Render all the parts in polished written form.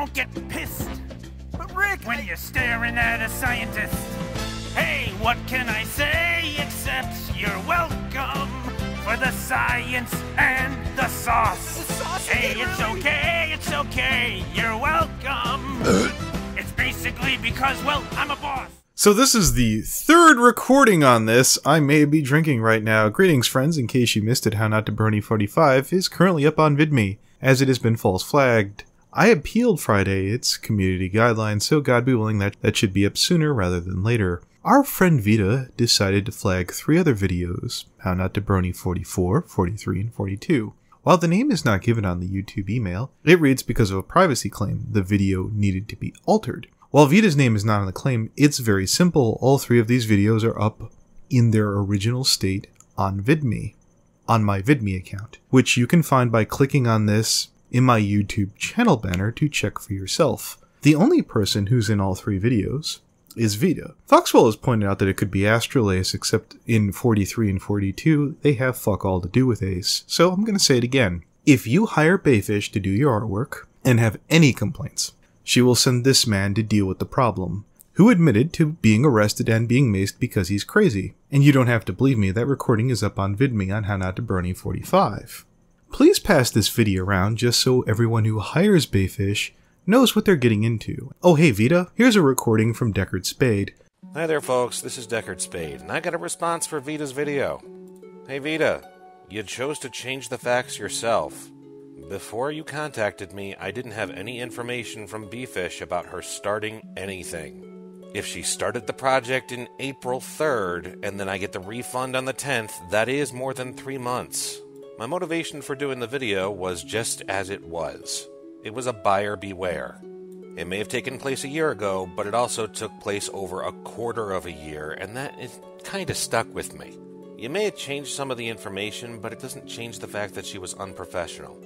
don't get pissed. But Rick, when you're staring at a scientist. Hey, what can I say except you're welcome for the science and the sauce. Hey, it's okay, you're welcome. It's basically because, well, I'm a boss. So this is the third recording on this. I may be drinking right now. Greetings, friends. In case you missed it, How Not to Brony 45 is currently up on VidMe, as it has been false flagged. I appealed Friday. It's community guidelines, so God be willing that should be up sooner rather than later. Our friend Vita decided to flag 3 other videos, How Not to Brony 44, 43, and 42. While the name is not given on the YouTube email, it reads because of a privacy claim the video needed to be altered. While Vita's name is not on the claim, it's very simple. All 3 of these videos are up in their original state on VidMe, on my VidMe account, which you can find by clicking on this in my YouTube channel banner to check for yourself. The only person who's in all 3 videos is Vita. Foxwell has pointed out that it could be Astral Ace, except in 43 and 42, they have fuck all to do with Ace. So I'm going to say it again. If you hire Befish to do your artwork and have any complaints, she will send this man to deal with the problem, who admitted to being arrested and being maced because he's crazy. And you don't have to believe me, that recording is up on VidMe on How Not to Brony 45. Please pass this video around just so everyone who hires Befish knows what they're getting into. Oh hey Vita, here's a recording from Deckard Spade. Hi there folks, this is Deckard Spade, and I got a response for Vita's video. Hey Vita, you chose to change the facts yourself. Before you contacted me, I didn't have any information from befish about her starting anything. If she started the project in April 3rd, and then I get the refund on the 10th, that is more than 3 months. My motivation for doing the video was just as it was. It was a buyer beware. It may have taken place a year ago, but it also took place over a quarter of a year, and that is kind of stuck with me. You may have changed some of the information, but it doesn't change the fact that she was unprofessional.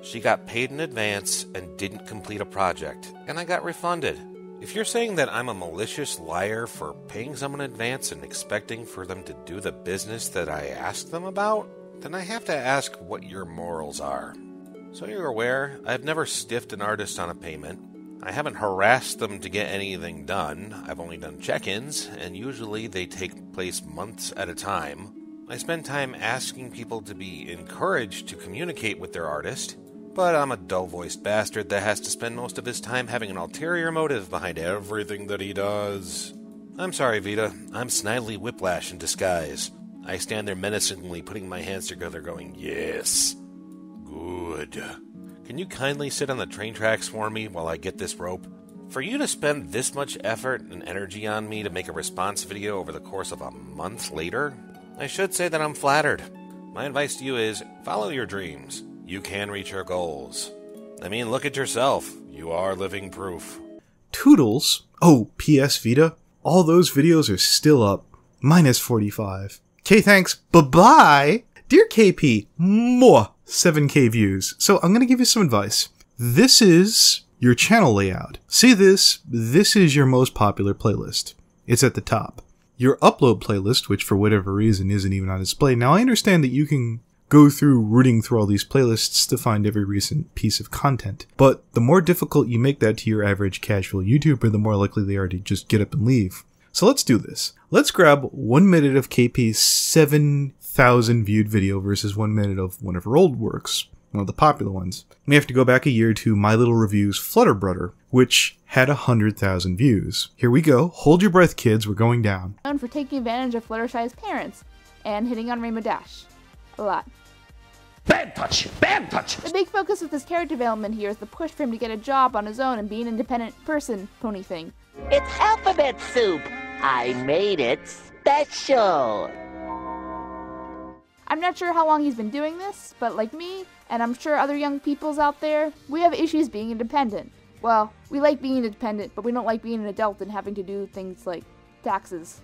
She got paid in advance and didn't complete a project, and I got refunded. If you're saying that I'm a malicious liar for paying someone in advance and expecting for them to do the business that I asked them about, then I have to ask what your morals are. So you're aware, I've never stiffed an artist on a payment. I haven't harassed them to get anything done. I've only done check-ins, and usually they take place months at a time. I spend time asking people to be encouraged to communicate with their artist, but I'm a dull-voiced bastard that has to spend most of his time having an ulterior motive behind everything that he does. I'm sorry, Vita. I'm Snidely Whiplash in disguise. I stand there menacingly putting my hands together going, yes. Good. Can you kindly sit on the train tracks for me while I get this rope? For you to spend this much effort and energy on me to make a response video over the course of a month later, I should say that I'm flattered. My advice to you is, follow your dreams. You can reach your goals. I mean, look at yourself. You are living proof. Toodles. Oh, P.S. Vita, all those videos are still up. Minus 45. Okay, thanks. Bye-bye. Dear KP, more 7K views. So I'm going to give you some advice. This is your channel layout. See this? This is your most popular playlist. It's at the top. Your upload playlist, which for whatever reason isn't even on display. Now I understand that you can go through rooting through all these playlists to find every recent piece of content. But the more difficult you make that to your average casual YouTuber, the more likely they are to just get up and leave. So let's do this. Let's grab 1 minute of KP's 7,000 viewed video versus 1 minute of one of her old works, one of the popular ones. We have to go back a year to My Little Review's Flutterbrudder, which had 100,000 views. Here we go. Hold your breath, kids. We're going down. Known for taking advantage of Fluttershy's parents and hitting on Rainbow Dash. A lot. Bad touch! Bad touch! The big focus of this character development here is the push for him to get a job on his own and be an independent person pony thing. It's alphabet soup. I made it special. I'm not sure how long he's been doing this, but like me, and I'm sure other young peoples out there, we have issues being independent. Well, we like being independent, but we don't like being an adult and having to do things like taxes.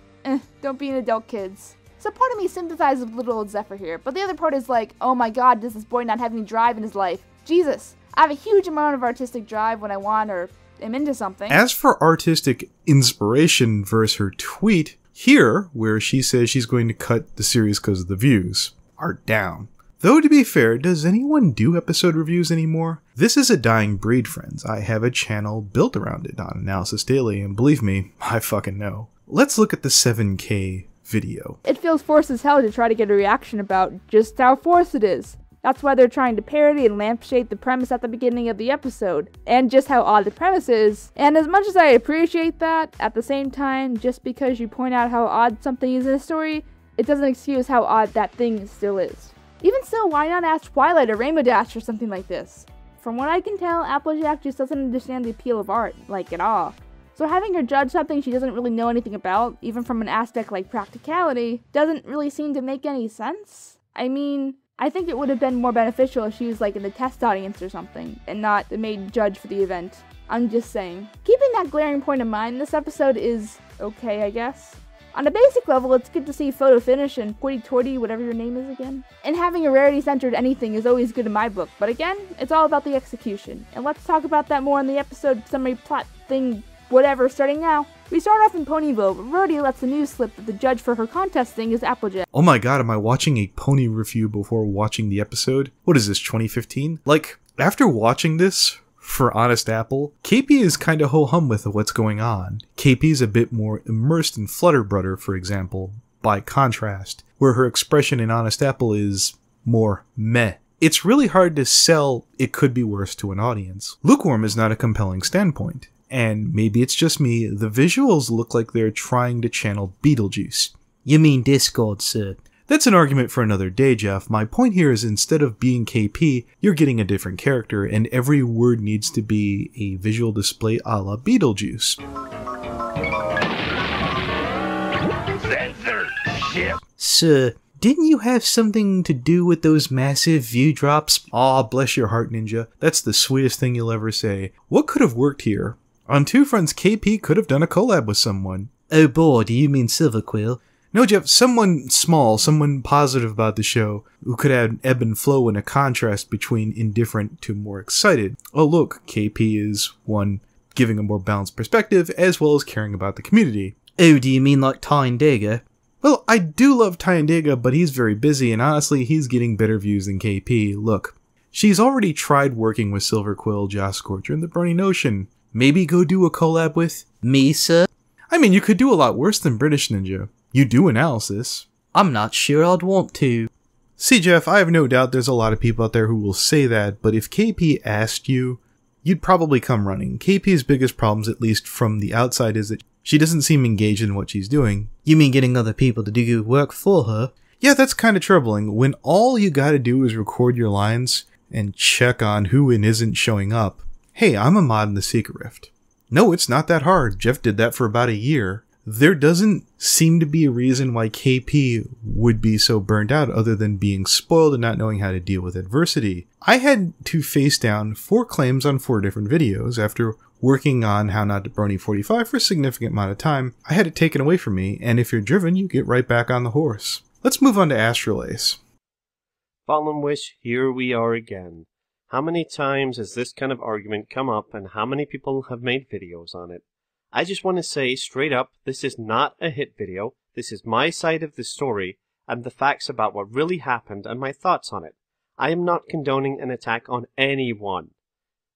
Don't be an adult, kids. So part of me sympathizes with little old Zephyr here, but the other part is like, oh my god, does this boy not have any drive in his life? Jesus, I have a huge amount of artistic drive when I want or am into something. As for artistic inspiration versus her tweet, here, where she says she's going to cut the series because of the views, are down. Though to be fair, does anyone do episode reviews anymore? This is a dying breed, friends. I have a channel built around it on Analysis Daily, and believe me, I fucking know. Let's look at the 7K video. It feels forced as hell to try to get a reaction about just how forced it is. That's why they're trying to parody and lampshade the premise at the beginning of the episode, and just how odd the premise is. And as much as I appreciate that, at the same time, just because you point out how odd something is in a story, it doesn't excuse how odd that thing still is. Even so, why not ask Twilight or Rainbow Dash or something like this? From what I can tell, Applejack just doesn't understand the appeal of art, like at all. So having her judge something she doesn't really know anything about, even from an aspect like practicality, doesn't really seem to make any sense. I mean, I think it would have been more beneficial if she was like in the test audience or something, and not the main judge for the event. I'm just saying. Keeping that glaring point in mind, this episode is okay, I guess. On a basic level, it's good to see Photo Finish and Hoity Toity, whatever your name is again. And having a rarity-centered anything is always good in my book, but again, it's all about the execution. And let's talk about that more in the episode summary plot thing, whatever, starting now. We start off in Ponyville, but Rhodey lets the news slip that the judge for her contest thing is Applejack. Oh my god, am I watching a pony review before watching the episode? What is this, 2015? Like, after watching this, for Honest Apple, KP is kinda ho-hum with what's going on. KP's a bit more immersed in Flutterbrudder, for example, by contrast, where her expression in Honest Apple is more meh. It's really hard to sell it could be worse to an audience. Lukewarm is not a compelling standpoint, and maybe it's just me, the visuals look like they're trying to channel Beetlejuice. You mean Discord, sir? That's an argument for another day, Jeff. My point here is instead of being KP, you're getting a different character, and every word needs to be a visual display a la Beetlejuice. Censorship. Sir, didn't you have something to do with those massive view drops? Aw, bless your heart, Ninja. That's the sweetest thing you'll ever say. What could have worked here? On Two Fronts, KP could have done a collab with someone. Oh boy, do you mean Silverquill? No, Jeff, someone small, someone positive about the show, who could add ebb and flow and a contrast between indifferent to more excited. Oh look, KP is one giving a more balanced perspective, as well as caring about the community. Oh, do you mean like Tyndega? Well, I do love Tyndega, but he's very busy, and honestly, he's getting better views than KP. Look, she's already tried working with Silverquill, Joss Scorcher, and the Brony Notion. Maybe go do a collab with me, sir? I mean, you could do a lot worse than British Ninja. You do analysis. I'm not sure I'd want to. See, Jeff, I have no doubt there's a lot of people out there who will say that, but if KP asked you, you'd probably come running. KP's biggest problems, at least from the outside, is that she doesn't seem engaged in what she's doing. You mean getting other people to do work for her? Yeah, that's kind of troubling. When all you gotta do is record your lines and check on who and isn't showing up. Hey, I'm a mod in the Secret Rift. No, it's not that hard. Jeff did that for about a year. There doesn't seem to be a reason why KP would be so burnt out other than being spoiled and not knowing how to deal with adversity. I had to face down 4 claims on 4 different videos. After working on How Not to Brony 45 for a significant amount of time, I had it taken away from me, and if you're driven, you get right back on the horse. Let's move on to Astral Ace. Fallen Wish, here we are again. How many times has this kind of argument come up, and how many people have made videos on it? I just want to say straight up, this is not a hit video. This is my side of the story and the facts about what really happened and my thoughts on it. I am not condoning an attack on anyone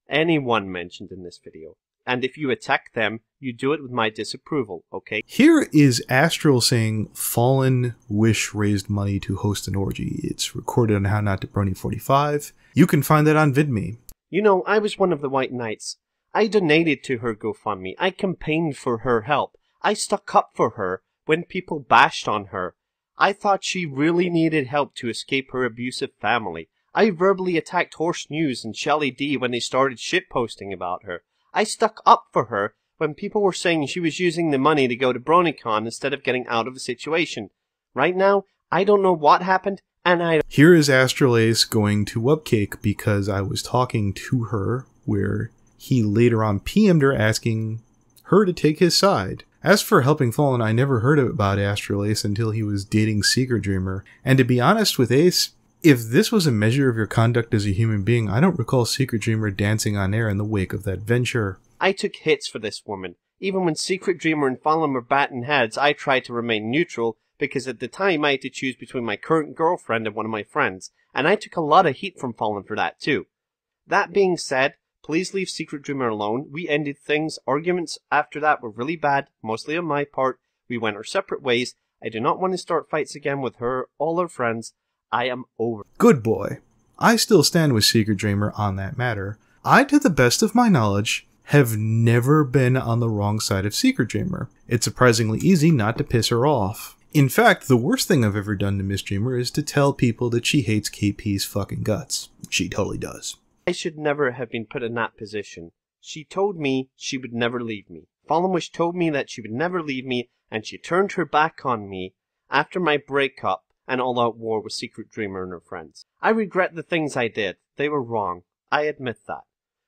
mentioned in this video. And if you attack them, you do it with my disapproval, okay? Here is Astral saying Fallen Wish raised money to host an orgy. It's recorded on How Not to Brony 45. You can find that on VidMe. You know, I was one of the White Knights. I donated to her GoFundMe. I campaigned for her help. I stuck up for her when people bashed on her. I thought she really needed help to escape her abusive family. I verbally attacked Horse News and Shelly D when they started shitposting about her. I stuck up for her when people were saying she was using the money to go to BronyCon instead of getting out of the situation. Right now, I don't know what happened, and I... Here is Astral Ace going to Wupcake because I was talking to her, where he later on PM'd her asking her to take his side. As for helping Fallen, I never heard about Astral Ace until he was dating Secret Dreamer. And to be honest with Ace, if this was a measure of your conduct as a human being, I don't recall Secret Dreamer dancing on air in the wake of that venture. I took hits for this woman. Even when Secret Dreamer and Fallen were batting heads, I tried to remain neutral because at the time I had to choose between my current girlfriend and one of my friends. and I took a lot of heat from Fallen for that too. That being said, please leave Secret Dreamer alone. We ended things. Arguments after that were really bad, mostly on my part. We went our separate ways. I do not want to start fights again with her, all her friends. I am over. Good boy. I still stand with Secret Dreamer on that matter. I, to the best of my knowledge, have never been on the wrong side of Secret Dreamer. It's surprisingly easy not to piss her off. In fact, the worst thing I've ever done to Miss Dreamer is to tell people that she hates KP's fucking guts. She totally does. I should never have been put in that position. She told me she would never leave me. Fallen Wish told me that she would never leave me, and she turned her back on me after my breakup and all-out war with Secret Dreamer and her friends. I regret the things I did. They were wrong. I admit that.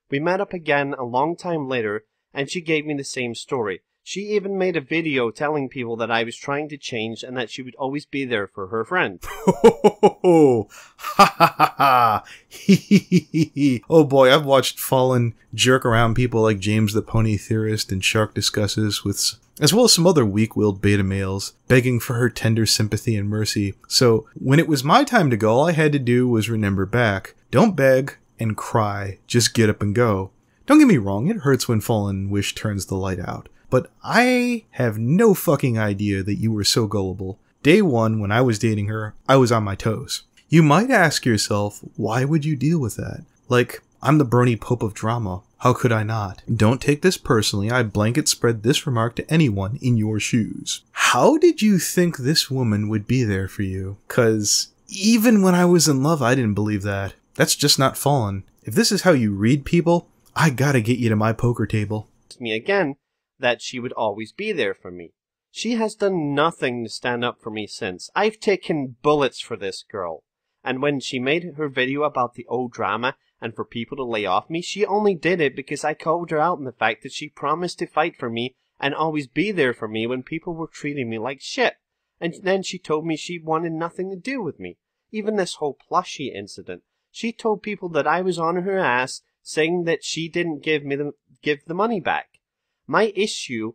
We met up again a long time later, and she gave me the same story. She even made a video telling people that I was trying to change and that she would always be there for her friend. Ha ha ha ha. Oh boy, I've watched Fallen jerk around people like James the Pony Theorist and Shark Discusses, with, as well as some other weak-willed beta males, begging for her tender sympathy and mercy. So, when it was my time to go, all I had to do was remember back. Don't beg and cry, just get up and go. Don't get me wrong, it hurts when Fallen Wish turns the light out. But I have no fucking idea that you were so gullible. Day one, when I was dating her, I was on my toes. You might ask yourself, why would you deal with that? Like, I'm the brony pope of drama. How could I not? Don't take this personally. I blanket spread this remark to anyone in your shoes. How did you think this woman would be there for you? 'Cause even when I was in love, I didn't believe that. That's just not Fallen. If this is how you read people, I gotta get you to my poker table. Me again, that she would always be there for me. She has done nothing to stand up for me since. I've taken bullets for this girl. And when she made her video about the old drama and for people to lay off me, she only did it because I called her out on the fact that she promised to fight for me and always be there for me when people were treating me like shit. And then she told me she wanted nothing to do with me. Even this whole plushie incident. She told people that I was on her ass, saying that she didn't give the money back. My issue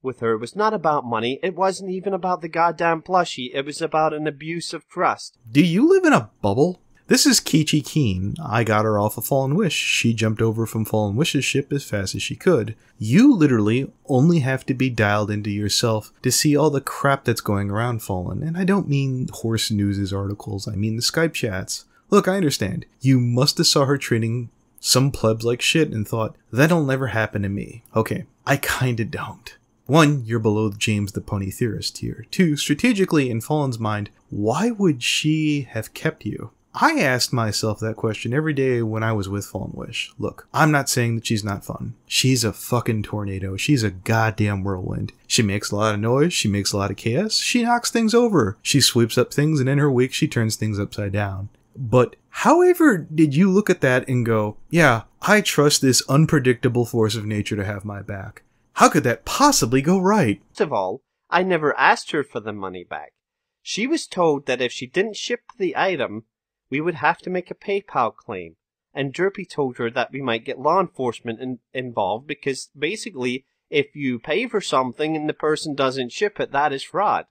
with her was not about money. It wasn't even about the goddamn plushie. It was about an abuse of trust. Do you live in a bubble? This is Kichi Keen. I got her off of Fallen Wish. She jumped over from Fallen Wish's ship as fast as she could. You literally only have to be dialed into yourself to see all the crap that's going around Fallen. And I don't mean horse news articles. I mean the Skype chats. Look, I understand. You must have saw her treating some plebs like shit and thought, that'll never happen to me. Okay, I kinda don't. 1, you're below James the Pony Theorist tier. 2, strategically in Fallen's mind, why would she have kept you? I asked myself that question every day when I was with Fallen Wish. Look, I'm not saying that she's not fun. She's a fucking tornado. She's a goddamn whirlwind. She makes a lot of noise. She makes a lot of chaos. She knocks things over. She sweeps up things, and in her wake, she turns things upside down. But however did you look at that and go, yeah, I trust this unpredictable force of nature to have my back? How could that possibly go right? First of all, I never asked her for the money back. She was told that if she didn't ship the item, we would have to make a PayPal claim. And Derpy told her that we might get law enforcement involved because basically, if you pay for something and the person doesn't ship it, that is fraud.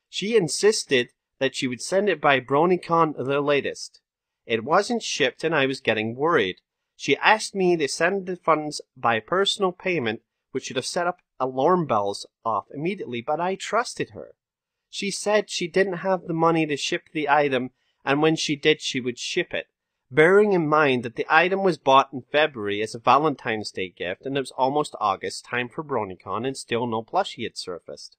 She insisted that she would send it by BronyCon the latest. It wasn't shipped and I was getting worried. She asked me to send the funds by personal payment, which should have set up alarm bells off immediately, but I trusted her. She said she didn't have the money to ship the item, and when she did, she would ship it. Bearing in mind that the item was bought in February as a Valentine's Day gift, and it was almost August, time for BronyCon, and still no plushie had surfaced.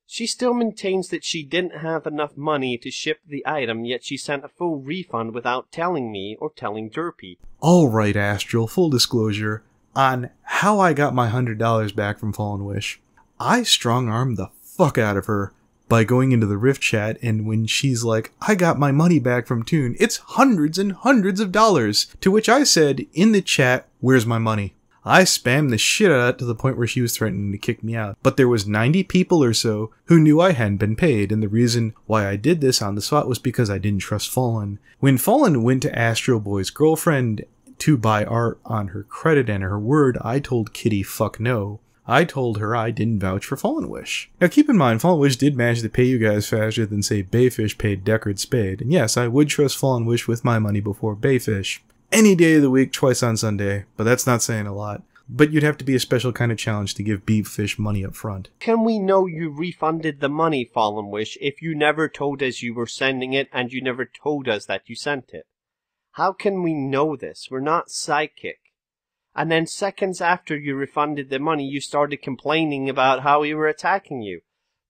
She still maintains that she didn't have enough money to ship the item, yet she sent a full refund without telling me or telling Derpy. Alright, Astral, full disclosure on how I got my $100 back from Fallen Wish. I strong-armed the fuck out of her by going into the Rift chat, and when she's like, I got my money back from Toon, it's hundreds and hundreds of dollars, to which I said in the chat, where's my money? I spammed the shit out of that to the point where she was threatening to kick me out. But there was 90 people or so who knew I hadn't been paid, and the reason why I did this on the spot was because I didn't trust Fallen. When Fallen went to Astro Boy's girlfriend to buy art on her credit and her word, I told Kitty fuck no. I told her I didn't vouch for Fallen Wish. Now keep in mind, Fallen Wish did manage to pay you guys faster than, say, Befish paid Deckard Spade. And yes, I would trust Fallen Wish with my money before Befish. Any day of the week, twice on Sunday, but that's not saying a lot. But you'd have to be a special kind of challenge to give befish money up front. Can we know you refunded the money, Fallen Wish, if you never told us you were sending it and you never told us that you sent it? How can we know this? We're not psychic. And then seconds after you refunded the money, you started complaining about how we were attacking you.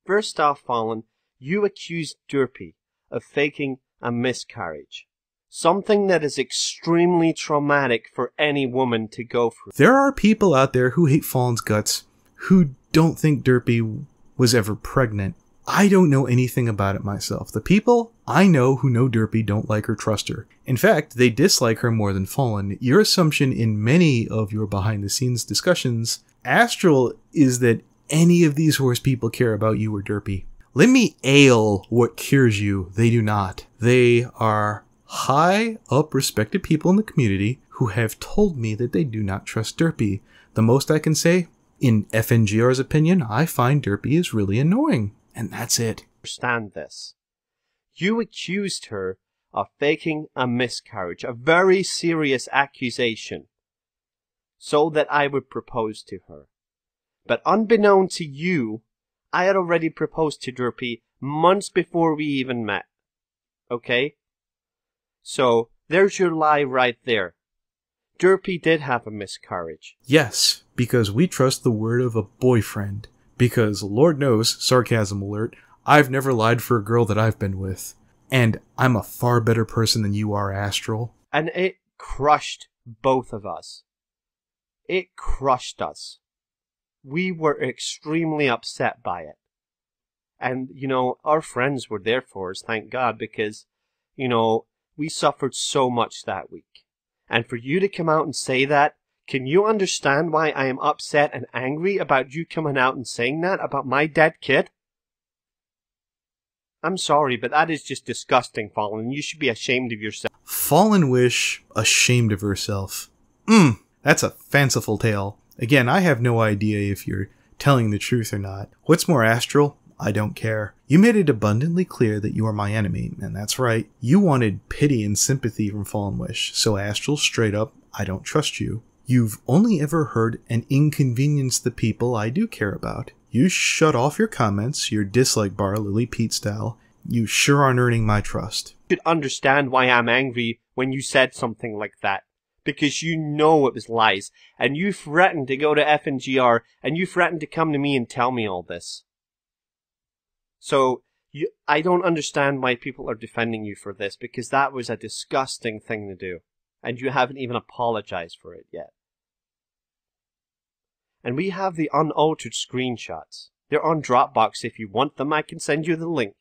First off, Fallen, you accused Derpy of faking a miscarriage. Something that is extremely traumatic for any woman to go through. There are people out there who hate Fallen's guts, who don't think Derpy was ever pregnant. I don't know anything about it myself. The people I know who know Derpy don't like or trust her. In fact, they dislike her more than Fallen. Your assumption in many of your behind-the-scenes discussions, Astral, is that any of these horse people care about you or Derpy. Let me ale what cures you. They do not. They are high up respected people in the community who have told me that they do not trust Derpy. The most I can say, in FNGR's opinion, I find Derpy is really annoying. And that's it. Understand this. You accused her of faking a miscarriage, a very serious accusation, so that I would propose to her. But unbeknown to you, I had already proposed to Derpy months before we even met. Okay? So, there's your lie right there. Derpy did have a miscarriage. Yes, because we trust the word of a boyfriend. Because, Lord knows, sarcasm alert, I've never lied for a girl that I've been with. And I'm a far better person than you are, Astral. And it crushed both of us. It crushed us. We were extremely upset by it. And, you know, our friends were there for us, thank God, because, you know, we suffered so much that week. And for you to come out and say that, can you understand why I am upset and angry about you coming out and saying that about my dead kid? I'm sorry, but that is just disgusting, Fallen. You should be ashamed of yourself. Fallen Wish ashamed of herself. That's a fanciful tale. Again, I have no idea if you're telling the truth or not. What's more, Astral? I don't care. You made it abundantly clear that you are my enemy, and that's right. You wanted pity and sympathy from Fallen Wish, so Astral, straight up, I don't trust you. You've only ever heard and inconvenienced the people I do care about. You shut off your comments, your dislike bar, Lily Pete style. You sure aren't earning my trust. You should understand why I'm angry when you said something like that. Because you know it was lies. And you threatened to go to FNGR, and you threatened to come to me and tell me all this. So, I don't understand why people are defending you for this, because that was a disgusting thing to do. And you haven't even apologized for it yet. And we have the unaltered screenshots. They're on Dropbox. If you want them, I can send you the link.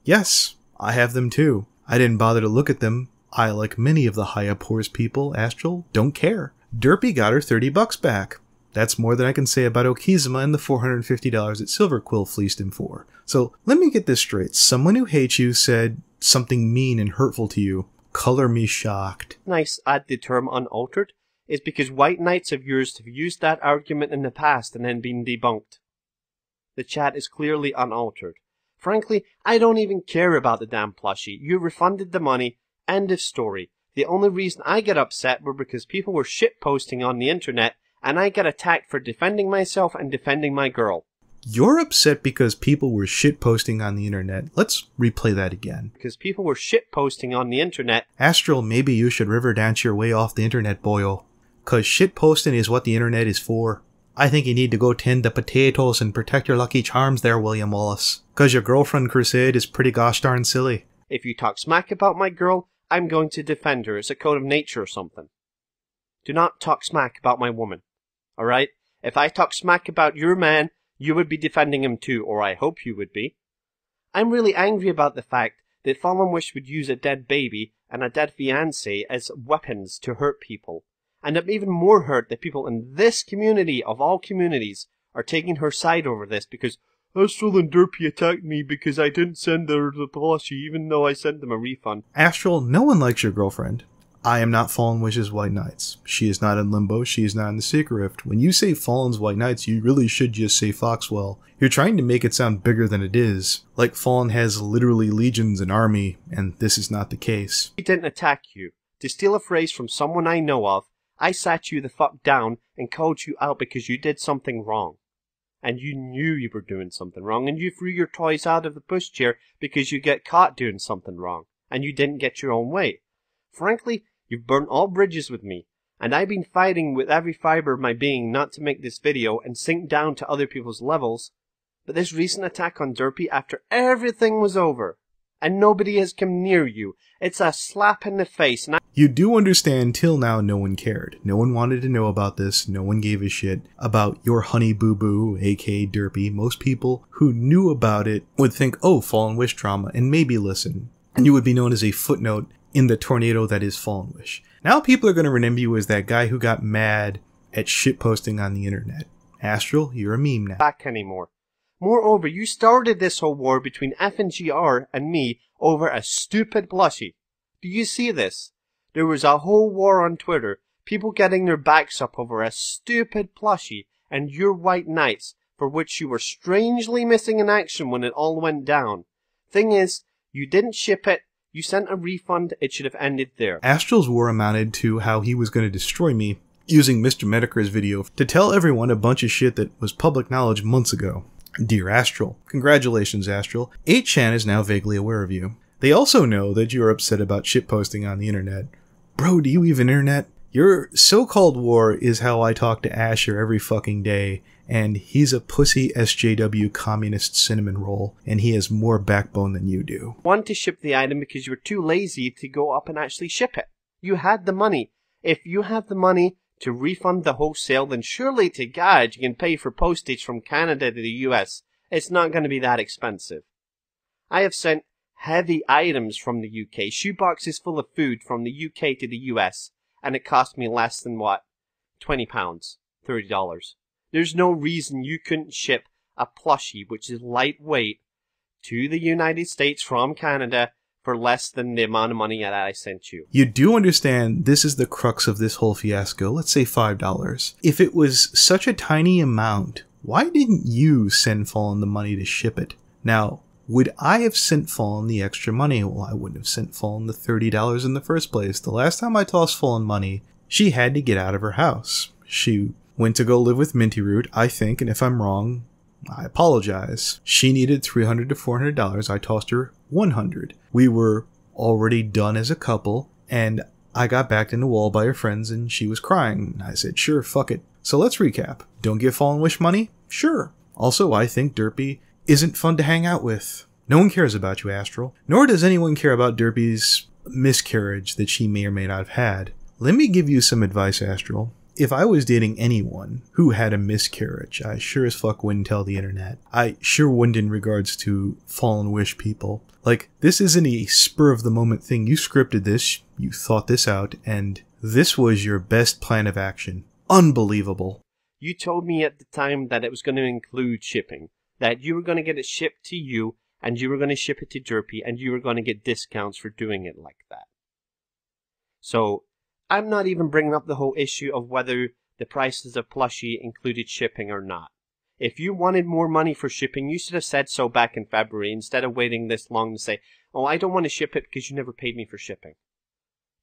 Yes, I have them too. I didn't bother to look at them. I, like many of the high-up horse people, Astral, don't care. Derpy got her $30 back. That's more than I can say about Okizuma and the $450 that Silver Quill fleeced him for. So, let me get this straight. Someone who hates you said something mean and hurtful to you. Color me shocked. Nice add the term unaltered is because white knights of yours have used that argument in the past and then been debunked. The chat is clearly unaltered. Frankly, I don't even care about the damn plushie. You refunded the money. End of story. The only reason I get upset were because people were shitposting on the internet and I got attacked for defending myself and defending my girl. You're upset because people were shitposting on the internet. Let's replay that again. Because people were shitposting on the internet. Astral, maybe you should river dance your way off the internet, boyo. Cause shitposting is what the internet is for. I think you need to go tend the potatoes and protect your lucky charms there, William Wallace. Cause your girlfriend crusade is pretty gosh darn silly. If you talk smack about my girl, I'm going to defend her. It's a code of nature or something. Do not talk smack about my woman. Alright? If I talk smack about your man, you would be defending him too, or I hope you would be. I'm really angry about the fact that Fallen Wish would use a dead baby and a dead fiancé as weapons to hurt people. And I'm even more hurt that people in this community, of all communities, are taking her side over this because Astral and Derpy attacked me because I didn't send her the plushie even though I sent them a refund. Astral, no one likes your girlfriend. I am not Fallen Wish's White Knights. She is not in Limbo. She is not in the Secret Rift. When you say Fallen's White Knights, you really should just say Foxwell. You're trying to make it sound bigger than it is. Like Fallen has literally legions and army, and this is not the case. I didn't attack you. To steal a phrase from someone I know of, I sat you the fuck down and called you out because you did something wrong. And you knew you were doing something wrong, and you threw your toys out of the pushchair because you get caught doing something wrong, and you didn't get your own way. Frankly, you've burnt all bridges with me, and I've been fighting with every fiber of my being not to make this video and sink down to other people's levels, but this recent attack on Derpy after everything was over, and nobody has come near you, it's a slap in the face, and You do understand, till now no one cared. No one wanted to know about this, no one gave a shit about your honey boo boo, aka Derpy. Most people who knew about it would think, oh, Fallen Wish drama, and maybe listen. And you would be known as a footnote in the tornado that is Fallen Wish. Now people are going to remember you as that guy who got mad at shitposting on the internet. Astral, you're a meme now. back anymore. Moreover, you started this whole war between FNGR and me over a stupid plushie. Do you see this? There was a whole war on Twitter, people getting their backs up over a stupid plushie and your White Knights, for which you were strangely missing in action when it all went down. Thing is, you didn't ship it, you sent a refund, it should have ended there. Astral's war amounted to how he was going to destroy me using Mr. Medicare's video to tell everyone a bunch of shit that was public knowledge months ago. Dear Astral. Congratulations, Astral. 8chan is now vaguely aware of you. They also know that you are upset about shitposting on the internet. Bro, do you even internet? Your so-called war is how I talk to Asher every fucking day, and he's a pussy SJW communist cinnamon roll, and he has more backbone than you do. Want to ship the item because you were too lazy to go up and actually ship it. You had the money. If you have the money to refund the wholesale, then surely to God you can pay for postage from Canada to the US. It's not going to be that expensive. I have sent heavy items from the UK, shoeboxes full of food from the UK to the US, and it cost me less than what? £20, $30. There's no reason you couldn't ship a plushie, which is lightweight, to the United States from Canada for less than the amount of money that I sent you. You do understand this is the crux of this whole fiasco. Let's say $5. If it was such a tiny amount, why didn't you send Fallen the money to ship it? Now, would I have sent Fallen the extra money? Well, I wouldn't have sent Fallen the $30 in the first place. The last time I tossed Fallen money, she had to get out of her house. She went to go live with Minty Root, I think, and if I'm wrong, I apologize. She needed $300 to $400. I tossed her $100. We were already done as a couple, and I got backed in the wall by her friends, and she was crying. I said, sure, fuck it. So let's recap. Don't give Fallen Wish money? Sure. Also, I think Derpy isn't fun to hang out with. No one cares about you, Astral. Nor does anyone care about Derpy's miscarriage that she may or may not have had. Let me give you some advice, Astral. If I was dating anyone who had a miscarriage, I sure as fuck wouldn't tell the internet. I sure wouldn't in regards to Fallen Wish people. Like, this isn't a spur-of-the-moment thing. You scripted this, you thought this out, and this was your best plan of action. Unbelievable. You told me at the time that it was going to include shipping, that you were going to get it shipped to you, and you were going to ship it to Derpy, and you were going to get discounts for doing it like that. So, I'm not even bringing up the whole issue of whether the prices of plushie included shipping or not. If you wanted more money for shipping, you should have said so back in February instead of waiting this long to say, oh, I don't want to ship it because you never paid me for shipping.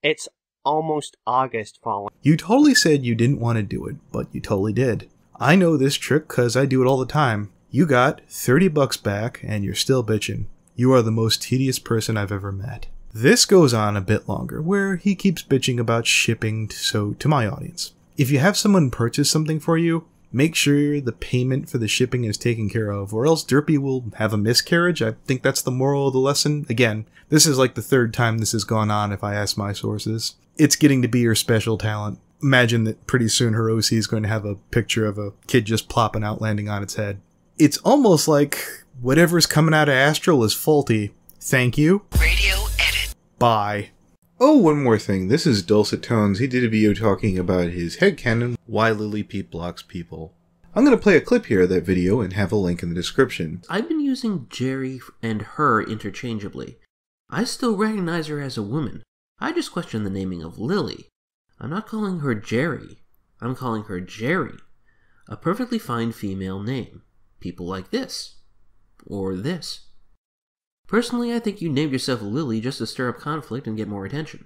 It's almost August, Fallen. You totally said you didn't want to do it, but you totally did. I know this trick because I do it all the time. You got $30 back and you're still bitching. You are the most tedious person I've ever met. This goes on a bit longer, where he keeps bitching about shipping, so to my audience. If you have someone purchase something for you, make sure the payment for the shipping is taken care of, or else Derpy will have a miscarriage. I think that's the moral of the lesson. Again, this is like the third time this has gone on if I ask my sources. It's getting to be her special talent. Imagine that pretty soon her OC is going to have a picture of a kid just plopping out landing on its head. It's almost like whatever's coming out of Astral is faulty. Thank you. Radio edit. Bye. Oh, one more thing. This is Dulcet Tones. He did a video talking about his headcanon, Why Lily Peet Blocks People. I'm going to play a clip here of that video and have a link in the description. I've been using Jerry and her interchangeably. I still recognize her as a woman. I just question the naming of Lily. I'm not calling her Jerry. I'm calling her Jerry. A perfectly fine female name. People like this. Or this. Personally, I think you named yourself Lily just to stir up conflict and get more attention.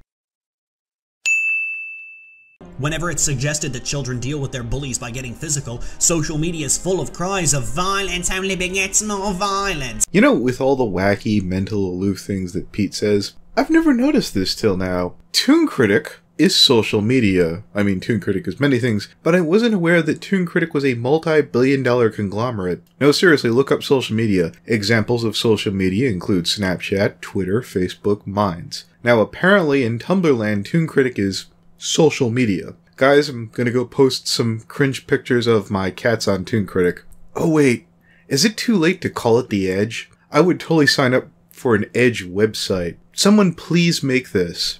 Whenever it's suggested that children deal with their bullies by getting physical, social media is full of cries of violence only begets more violence. You know, with all the wacky, mental, aloof things that Pete says, I've never noticed this till now. Toon Critic is social media. I mean, Toon Critic is many things, but I wasn't aware that Toon Critic was a multi-billion-dollar conglomerate. No, seriously, look up social media. Examples of social media include Snapchat, Twitter, Facebook, Minds. Now, apparently in Tumblrland, Toon Critic is social media. Guys, I'm gonna go post some cringe pictures of my cats on Toon Critic. Oh wait, is it too late to call it The Edge? I would totally sign up for an Edge website. Someone please make this.